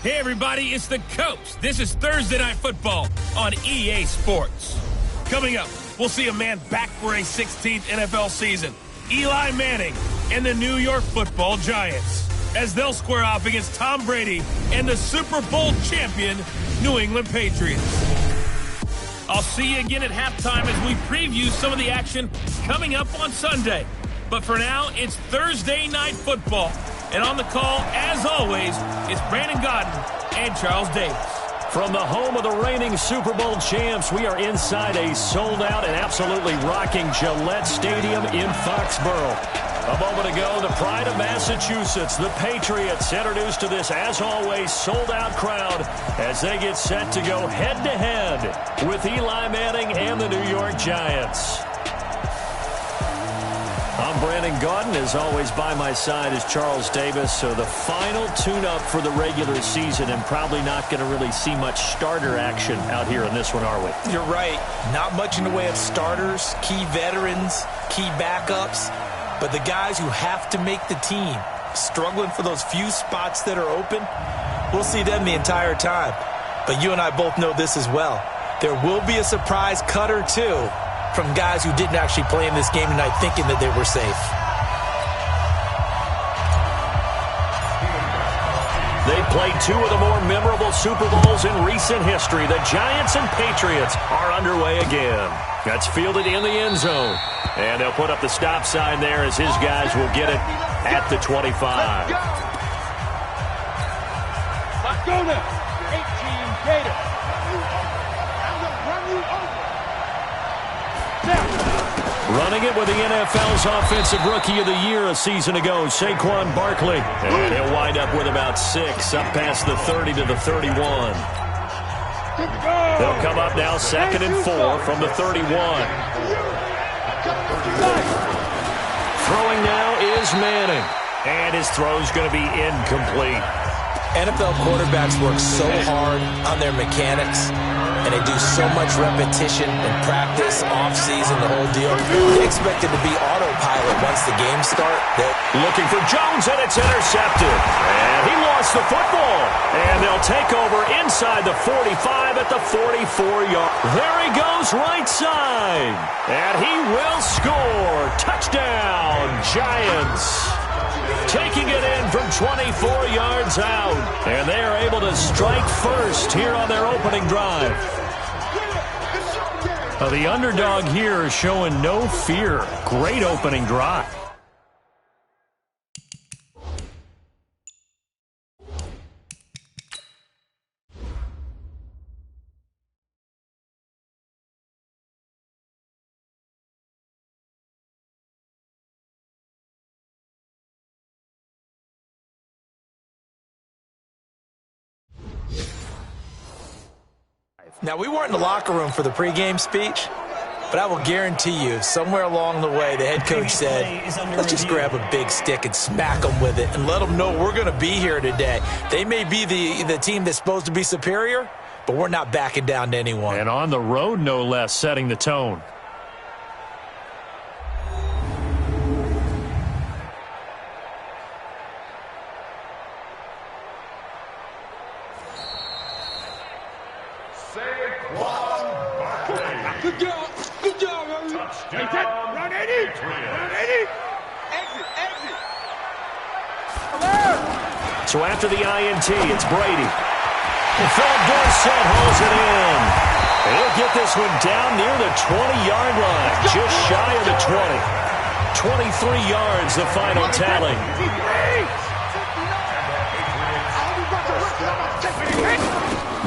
Hey everybody, it's the Coach. This is Thursday Night Football on EA Sports. Coming up, we'll see a man back for a 16th NFL season, Eli Manning and the New York Football Giants, as they'll square off against Tom Brady and the Super Bowl champion New England Patriots. I'll see you again at halftime as we preview some of the action coming up on Sunday. But for now, it's Thursday Night Football. And on the call, as always, it's Brandon Gaudin and Charles Davis. From the home of the reigning Super Bowl champs, we are inside a sold-out and absolutely rocking Gillette Stadium in Foxborough. A moment ago, the pride of Massachusetts, the Patriots, introduced to this, as always, sold-out crowd as they get set to go head-to-head with Eli Manning and the New York Giants. I'm Brandon Gaudin. As always, by my side is Charles Davis. So the final tune-up for the regular season, and probably not going to really see much starter action out here in this one, are we? You're right. Not much in the way of starters, key veterans, key backups. But the guys who have to make the team, struggling for those few spots that are open, we'll see them the entire time. But you and I both know this as well. There will be a surprise cut or two from guys who didn't actually play in this game tonight thinking that they were safe. They played two of the more memorable Super Bowls in recent history. The Giants and Patriots are underway again. That's fielded in the end zone. And they'll put up the stop sign there as his guys will get it at the 25. Let's go now. 18 Gator. I'm going to run you over. Running it with the NFL's Offensive Rookie of the Year a season ago, Saquon Barkley. And he'll wind up with about 6, up past the 30 to the 31. They'll come up now 2nd and 4 from the 31. Throwing now is Manning. And his throw's going to be incomplete. NFL quarterbacks work so hard on their mechanics, and they do so much repetition and practice, off-season, the whole deal. They expect it to be autopilot once the games start. Looking for Jones, and it's intercepted. And he lost the football. And they'll take over inside the 45 at the 44-yard. There he goes, right side. And he will score. Touchdown, Giants. Taking it in from 24 yards out. And they are able to strike first here on their opening drive. The underdog here is showing no fear. Great opening drive. Now, we weren't in the locker room for the pregame speech, but I will guarantee you, somewhere along the way, the head coach said, let's just grab a big stick and smack them with it and let them know we're going to be here today. They may be the team that's supposed to be superior, but we're not backing down to anyone. And on the road, no less, setting the tone. Good job, baby. Run 80. Run 80. Exit. So after the INT, it's Brady. And Philip Dorsett holds it in. And he'll get this one down near the 20-yard line, just shy of the 20. 23 yards, the final tally.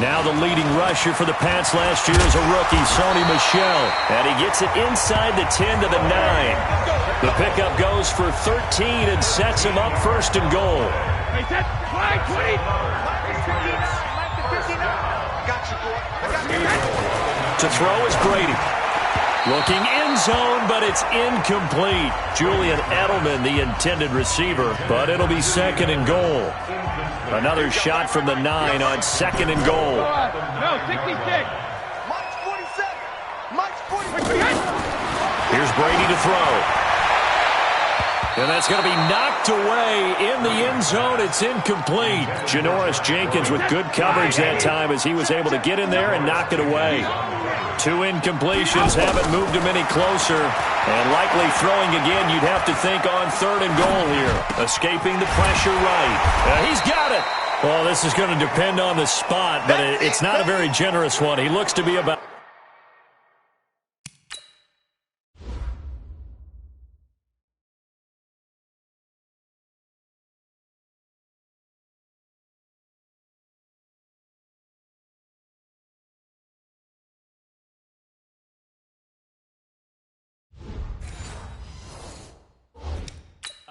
Now the leading rusher for the Pats last year is a rookie, Sony Michel. And he gets it inside the 10 to the 9. The pickup goes for 13 and sets him up first and goal. To throw is Brady. Looking end zone, but it's incomplete. Julian Edelman, the intended receiver, but it'll be 2nd and goal. Another shot from the 9 on 2nd and goal. No, 66. Mike's 47. Mike's 47. Here's Brady to throw. And that's going to be knocked away in the end zone. It's incomplete. Janoris Jenkins with good coverage that time as he was able to get in there and knock it away. 2 incompletions haven't moved him any closer. And likely throwing again, you'd have to think on 3rd and goal here. Escaping the pressure right. He's got it. Well, this is going to depend on the spot, but it's not a very generous one. He looks to be about...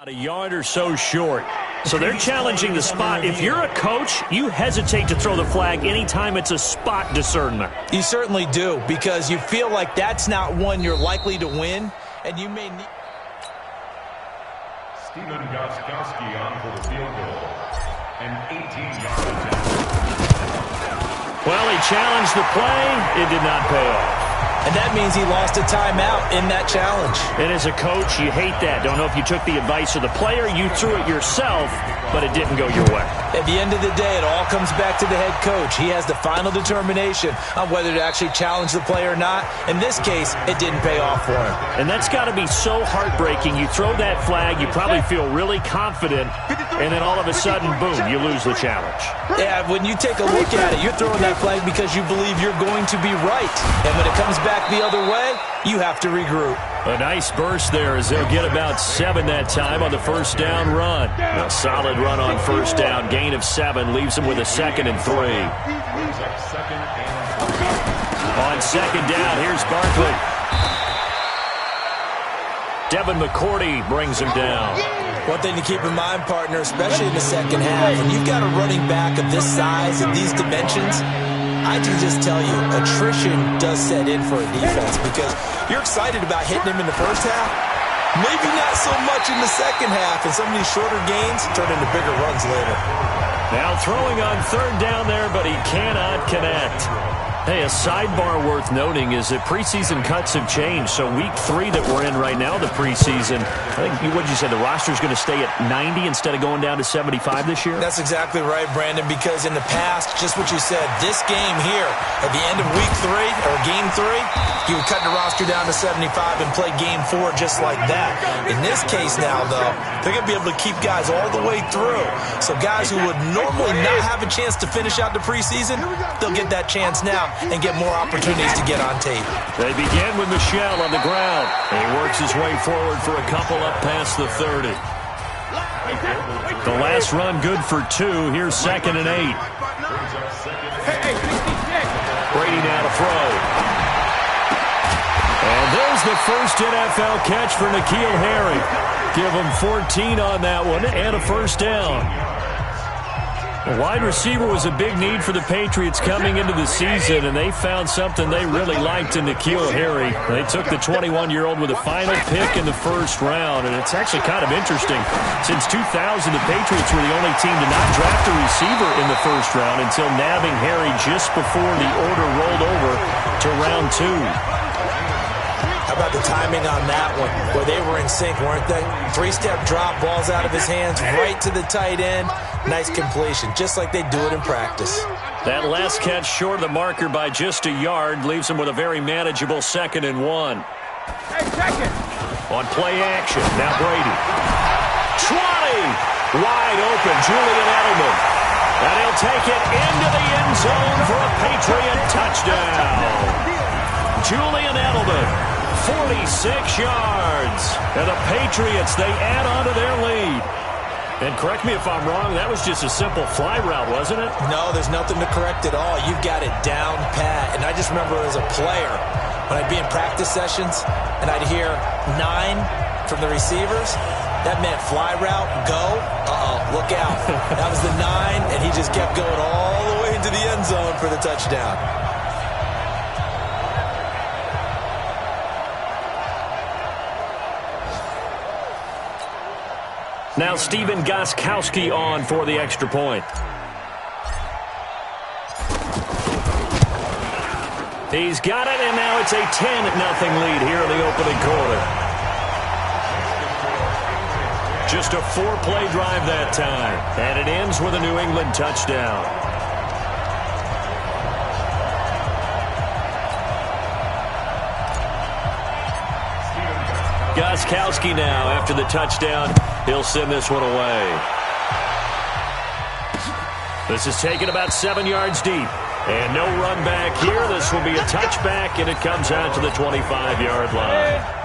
a yard or so short. So they're challenging the spot. If you're a coach, you hesitate to throw the flag anytime it's a spot discernment. You certainly do, because you feel like that's not one you're likely to win, and you may need... Stephen Gostkowski on for the field goal. An 18-yard attempt. Well, he challenged the play. It did not pay off. And that means he lost a timeout in that challenge. And as a coach, you hate that. Don't know if you took the advice of the player, you threw it yourself, but it didn't go your way. At the end of the day, it all comes back to the head coach. He has the final determination on whether to actually challenge the play or not. In this case, it didn't pay off for him. And that's got to be so heartbreaking. You throw that flag, you probably feel really confident, and then all of a sudden, boom, you lose the challenge. Yeah, when you take a look at it, you're throwing that flag because you believe you're going to be right. And when it comes back the other way, you have to regroup. A nice burst there as they'll get about 7 that time on the first down run. A solid run on first down. Gain of 7 leaves them with a 2nd and 3. On 2nd down, here's Barkley. Devin McCourty brings him down. One thing to keep in mind, partner, especially in the second half, when you've got a running back of this size and these dimensions, I can just tell you, attrition does set in for a defense because you're excited about hitting him in the first half. Maybe not so much in the second half, and some of these shorter gains turn into bigger runs later. Now throwing on 3rd down there, but he cannot connect. Hey, a sidebar worth noting is that preseason cuts have changed. So week 3 that we're in right now, the preseason, I think, what did you say, the roster's going to stay at 90 instead of going down to 75 this year? That's exactly right, Brandon, because in the past, just what you said, this game here, at the end of week 3, or game 3, you would cut the roster down to 75 and play game 4 just like that. In this case now, though, they're going to be able to keep guys all the way through. So guys who would normally not have a chance to finish out the preseason, they'll get that chance now and get more opportunities to get on tape. They begin with Michel on the ground. He works his way forward for a couple up past the 30. The last run good for 2. Here's 2nd and 8. Brady now to throw. And there's the first NFL catch for N'Keal Harry. Give him 14 on that one and a first down. A wide receiver was a big need for the Patriots coming into the season, and they found something they really liked in N'Keal Harry. They took the 21-year-old with a final pick in the first round, and it's actually kind of interesting. Since 2000, the Patriots were the only team to not draft a receiver in the first round until nabbing Harry just before the order rolled over to round 2. How about the timing on that one, where they were in sync, weren't they? 3-step drop, balls out of his hands, right to the tight end. Nice completion, just like they do it in practice. That last catch short of the marker by just a yard leaves him with a very manageable 2nd and 1. On play action, now Brady. 20! Wide open, Julian Edelman. And he'll take it into the end zone for a Patriot touchdown. Julian Edelman, 46 yards. And the Patriots, they add on to their lead. And correct me if I'm wrong, that was just a simple fly route, wasn't it? No, there's nothing to correct at all. You've got it down pat. And I just remember as a player, when I'd be in practice sessions and I'd hear 9 from the receivers, that meant fly route, go, look out. That was the 9, and he just kept going all the way into the end zone for the touchdown. Now Stephen Gostkowski on for the extra point. He's got it, and now it's a 10-0 lead here in the opening quarter. Just a 4-play drive that time. And it ends with a New England touchdown. Gostkowski now, after the touchdown, he'll send this one away. This is taken about 7 yards deep. And no run back here. This will be a touchback, and it comes out to the 25-yard line.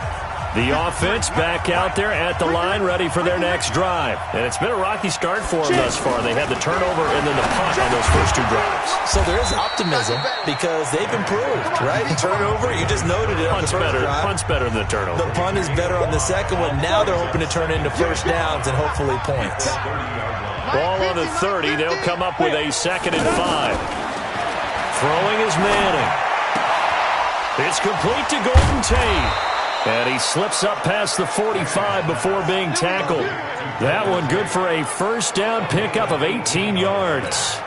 The offense back out there at the line, ready for their next drive. And it's been a rocky start for them thus far. They had the turnover and then the punt on those first 2 drives. So there is optimism because they've improved, right? Turnover, you just noted it on the first drive. Punt's better than the turnover. The punt is better on the second one. Now they're hoping to turn into first downs and hopefully points. Ball on the 30. They'll come up with a 2nd and 5. Throwing is Manning. It's complete to Golden Tate. And he slips up past the 45 before being tackled. That one good for a first down pickup of 18 yards.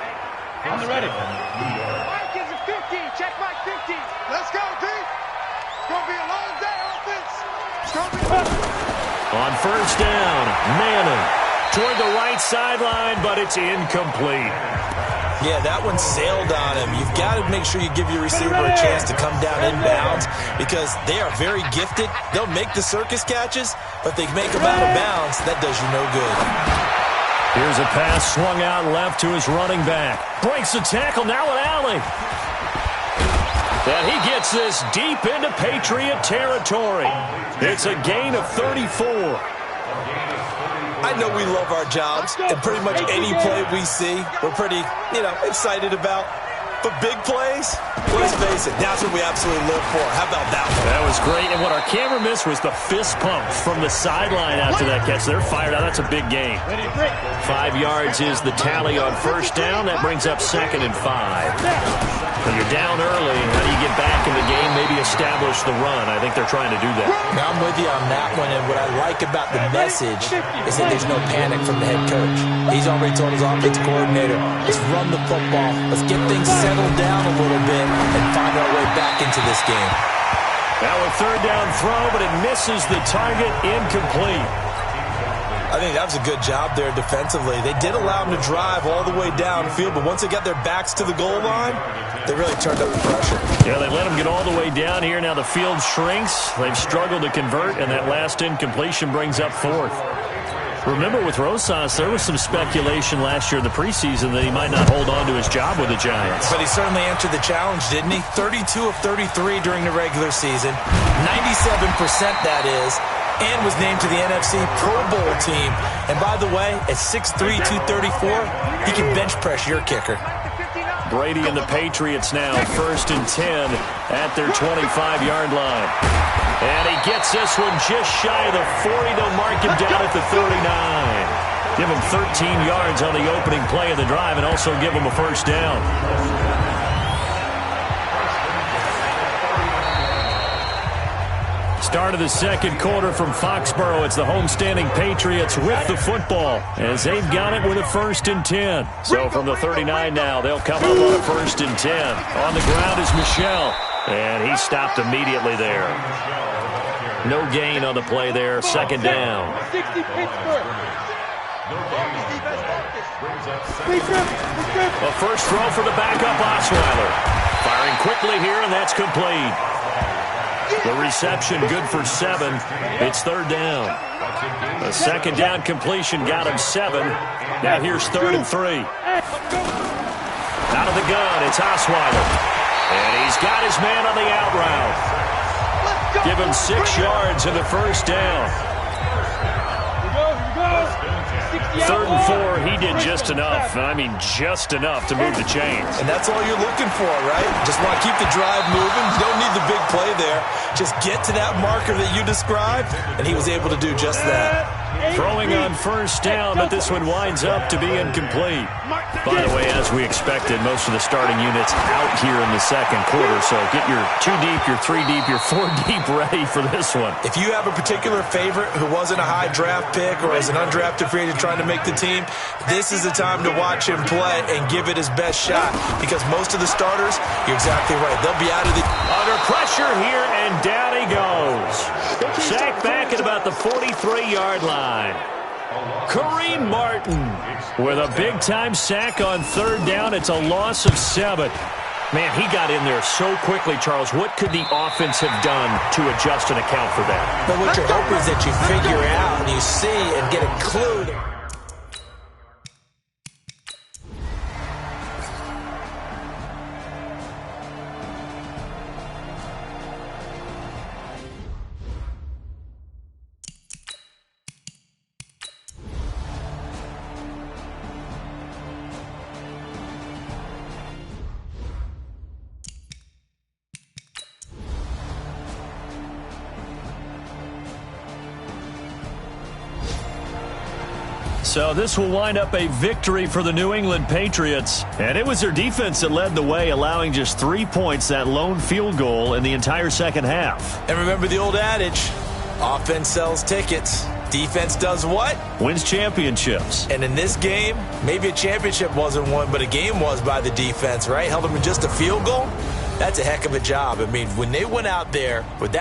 On the ready. Mike is a 50. Check Mike 50. Let's go, D. It's going to be a long day, offense. It's going to be On first down, Manning toward the right sideline, but it's incomplete. Yeah, that one sailed on him. You've got to make sure you give your receiver a chance to come down inbounds because they are very gifted. They'll make the circus catches, but they make them out of bounds. That does you no good. Here's a pass swung out left to his running back. Breaks the tackle now with Alley. And he gets this deep into Patriot territory. It's a gain of 34. I know we love our jobs, and pretty much any play we see, we're pretty, excited about. But big plays, let's face it, that's what we absolutely live for. How about that one? That was great, and what our camera missed was the fist pump from the sideline after that catch. They're fired out. That's a big gain. 5 yards is the tally on first down. That brings up 2nd and 5. When you're down early, how do you get back in the game, maybe establish the run? I think they're trying to do that. Now, I'm with you on that one, and what I like about the message is that there's no panic from the head coach. He's already told his offensive coordinator, let's run the football, let's get things settled down a little bit and find our way back into this game. Now a 3rd down throw, but it misses the target, incomplete. I think that was a good job there defensively. They did allow them to drive all the way downfield, but once they got their backs to the goal line, they really turned up the pressure. Yeah, they let them get all the way down here. Now the field shrinks. They've struggled to convert, and that last incompletion brings up 4th. Remember, with Rosas, there was some speculation last year in the preseason that he might not hold on to his job with the Giants. But he certainly answered the challenge, didn't he? 32 of 33 during the regular season, 97% that is, and was named to the NFC Pro Bowl team. And by the way, at 6'3", 234, he can bench press your kicker. Brady and the Patriots now, 1st and 10 at their 25-yard line. And he gets this one just shy of the 40. They'll mark him down at the 39. Give him 13 yards on the opening play of the drive and also give him a first down. Start of the second quarter from Foxborough. It's the homestanding Patriots with the football as they've got it with a 1st and 10. So from the 39 now, they'll come up on a 1st and 10. On the ground is Michel, and he stopped immediately there. No gain on the play there. 2nd down. 60 Pittsburgh. A first throw for the backup Osweiler. Firing quickly here, and that's complete. The reception good for 7. It's 3rd down. A 2nd down completion got him 7. Now here's 3rd and 3. Out of the gun, it's Osweiler. And he's got his man on the out route. Give him 6 yards in the first down. Here we go. 3rd and 4, he did just enough. I mean, just enough to move the chains. And that's all you're looking for, right? Just want to keep the drive moving. You don't need the big play there. Just get to that marker that you described, and he was able to do just that. Throwing on first down, but this one winds up to be incomplete. By the way, as we expected, most of the starting units out here in the second quarter, so get your 2 deep, your 3 deep, your 4 deep ready for this one. If you have a particular favorite who wasn't a high draft pick or is an undrafted free agent trying to make the team, this is the time to watch him play and give it his best shot because most of the starters, you're exactly right, they'll be out of the... Under pressure here, and down he goes. Sacked back at about the 43-yard line. Kareem Martin with a big-time sack on third down. It's a loss of 7. Man, he got in there so quickly, Charles. What could the offense have done to adjust and account for that? But what you're hoping is that you figure out and you see and get a clue. So this will wind up a victory for the New England Patriots. And it was their defense that led the way, allowing just 3 points, that lone field goal in the entire second half. And remember the old adage, offense sells tickets. Defense does what? Wins championships. And in this game, maybe a championship wasn't won, but a game was by the defense, right? Held them to just a field goal. That's a heck of a job. I mean, when they went out there with that